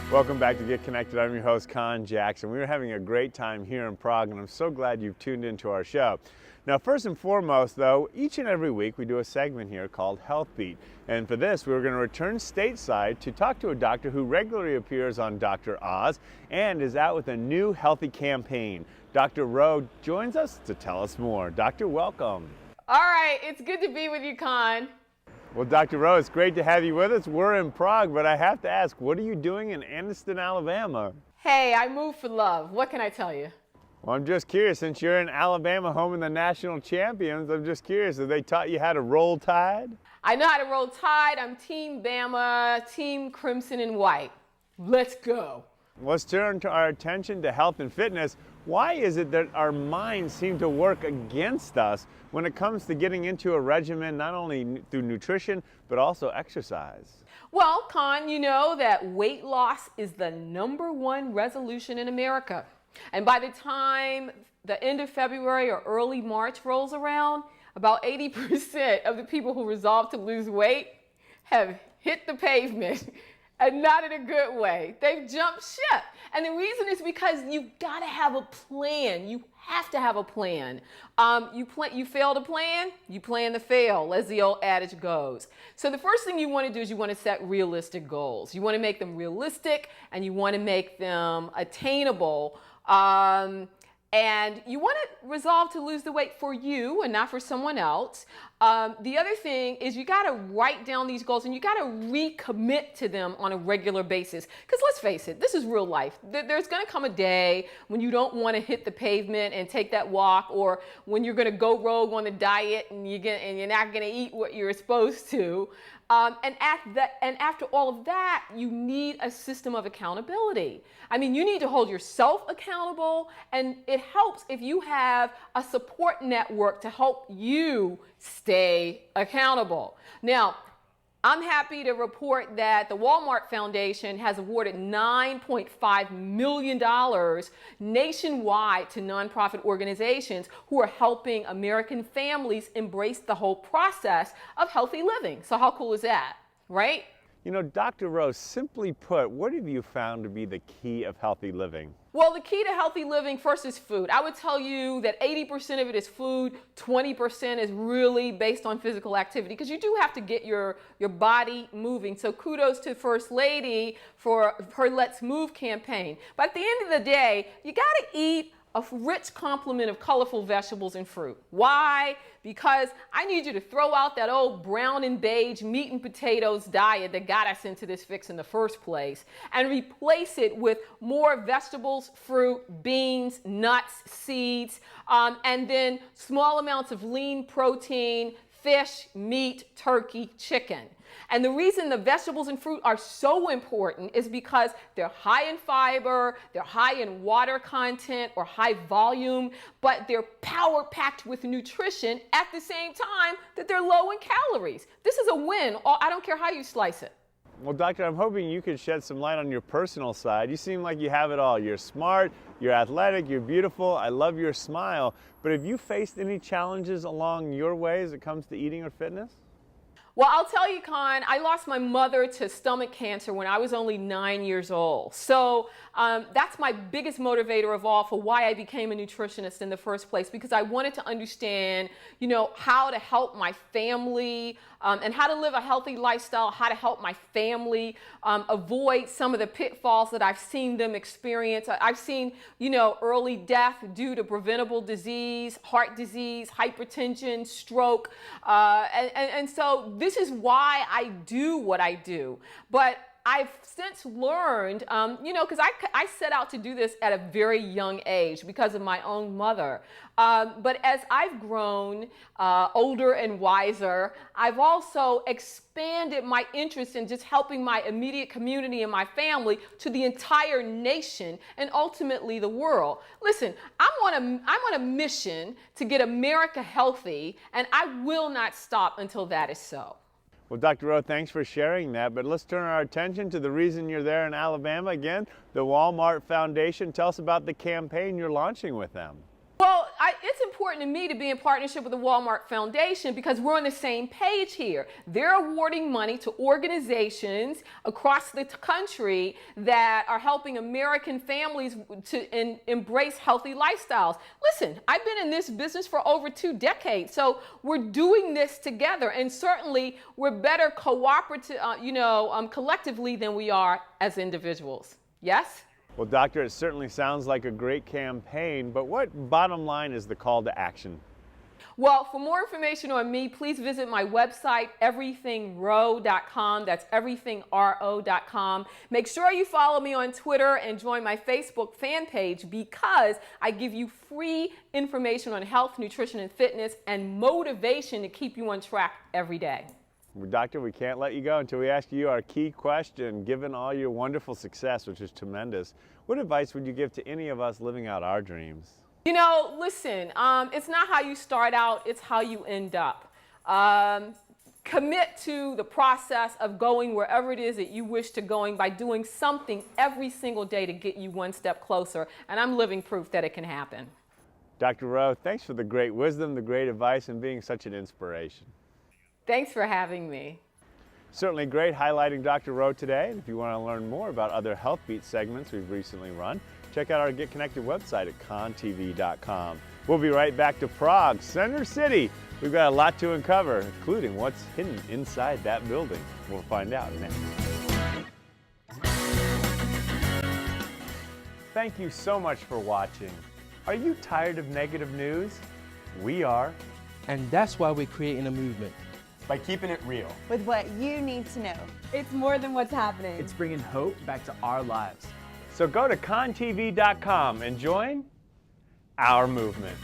Welcome back to Get Connected. I'm your host, Conn Jackson. We are having a great time here in Prague, and I'm so glad you've tuned into our show. Now, first and foremost, though, each and every week we do a segment here called Health Beat. And for this, we're going to return stateside to talk to a doctor who regularly appears on Dr. Oz and is out with a new healthy campaign. Dr. Rowe joins us to tell us more. Doctor, welcome. All right, it's good to be with you, Conn. Well, Dr. Rowe, it's great to have you with us. We're in Prague, but I have to ask, what are you doing in Anniston, Alabama? Hey, I moved for love. What can I tell you? Well, I'm just curious, since you're in Alabama, home of the national champions, I'm just curious, have they taught you how to roll tide? I know how to roll tide. I'm Team Bama, Team Crimson and White. Let's go. Let's turn to our attention to health and fitness. Why is it that our minds seem to work against us when it comes to getting into a regimen, not only through nutrition, but also exercise? Well, Conn, you know that weight loss is the #1 resolution in America. And by the time the end of February or early March rolls around, about 80% of the people who resolve to lose weight have hit the pavement. And not in a good way. They've jumped ship. And the reason is because you've got to have a plan. You have to have a plan. You fail to plan, you plan to fail, as the old adage goes. So the first thing you want to do is you want to set realistic goals. You want to make them realistic and you want to make them attainable. And you want to resolve to lose the weight for you and not for someone else. The other thing is you got to write down these goals and you got to recommit to them on a regular basis. Because let's face it, this is real life. There's going to come a day when you don't want to hit the pavement and take that walk, or when you're going to go rogue on the diet and you're not going to eat what you're supposed to. And after all of that, you need a system of accountability. I mean, you need to hold yourself accountable, and it helps if you have a support network to help you stay accountable. Now, I'm happy to report that the Walmart Foundation has awarded $9.5 million nationwide to nonprofit organizations who are helping American families embrace the whole process of healthy living. So how cool is that, right? You know, Dr. Rose, simply put, what have you found to be the key of healthy living? Well, the key to healthy living first is food. I would tell you that 80% of it is food, 20% is really based on physical activity, because you do have to get your body moving. So kudos to First Lady for her Let's Move campaign. But at the end of the day, you got to eat a rich complement of colorful vegetables and fruit. Why? Because I need you to throw out that old brown and beige meat and potatoes diet that got us into this fix in the first place and replace it with more vegetables, fruit, beans, nuts, seeds, and then small amounts of lean protein, fish, meat, turkey, chicken. And the reason the vegetables and fruit are so important is because they're high in fiber, they're high in water content or high volume, but they're power-packed with nutrition at the same time that they're low in calories. This is a win. I don't care how you slice it. Well, Doctor, I'm hoping you could shed some light on your personal side. You seem like you have it all. You're smart, you're athletic, you're beautiful. I love your smile. But have you faced any challenges along your way as it comes to eating or fitness? Well, I'll tell you, Conn, I lost my mother to stomach cancer when I was only 9 years old. So that's my biggest motivator of all for why I became a nutritionist in the first place, because I wanted to understand, you know, how to help my family and how to live a healthy lifestyle, how to help my family avoid some of the pitfalls that I've seen them experience. I've seen, you know, early death due to preventable disease, heart disease, hypertension, stroke, and so this is why I do what I do. But I've since learned, you know, because I set out to do this at a very young age because of my own mother. But as I've grown older and wiser, I've also expanded my interest in just helping my immediate community and my family to the entire nation and ultimately the world. Listen, I'm on a mission to get America healthy, and I will not stop until that is so. Well, Dr. Rowe, thanks for sharing that, but let's turn our attention to the reason you're there in Alabama again, the Walmart Foundation. Tell us about the campaign you're launching with them. Well, it's important important to me to be in partnership with the Walmart Foundation because we're on the same page here. They're awarding money to organizations across the country that are helping American families to embrace healthy lifestyles. Listen, I've been in this business for over 2 decades, so we're doing this together, and certainly we're better cooperative, collectively than we are as individuals. Yes? Well, doctor, it certainly sounds like a great campaign, but what bottom line is the call to action? Well, for more information on me, please visit my website, everythingro.com. That's everythingro.com. Make sure you follow me on Twitter and join my Facebook fan page because I give you free information on health, nutrition, and fitness and motivation to keep you on track every day. Doctor, we can't let you go until we ask you our key question. Given all your wonderful success, which is tremendous, what advice would you give to any of us living out our dreams? You know, listen, it's not how you start out, it's how you end up. Commit to the process of going wherever it is that you wish to going by doing something every single day to get you one step closer. And I'm living proof that it can happen. Dr. Rowe, thanks for the great wisdom, the great advice, and being such an inspiration. Thanks for having me. Certainly great highlighting Dr. Rowe today. And if you want to learn more about other Health Beat segments we've recently run, check out our Get Connected website at conntv.com. We'll be right back to Prague, Center City. We've got a lot to uncover, including what's hidden inside that building. We'll find out next. Thank you so much for watching. Are you tired of negative news? We are. And that's why we're creating a movement. By keeping it real. With what you need to know. It's more than what's happening. It's bringing hope back to our lives. So go to conntv.com and join our movement.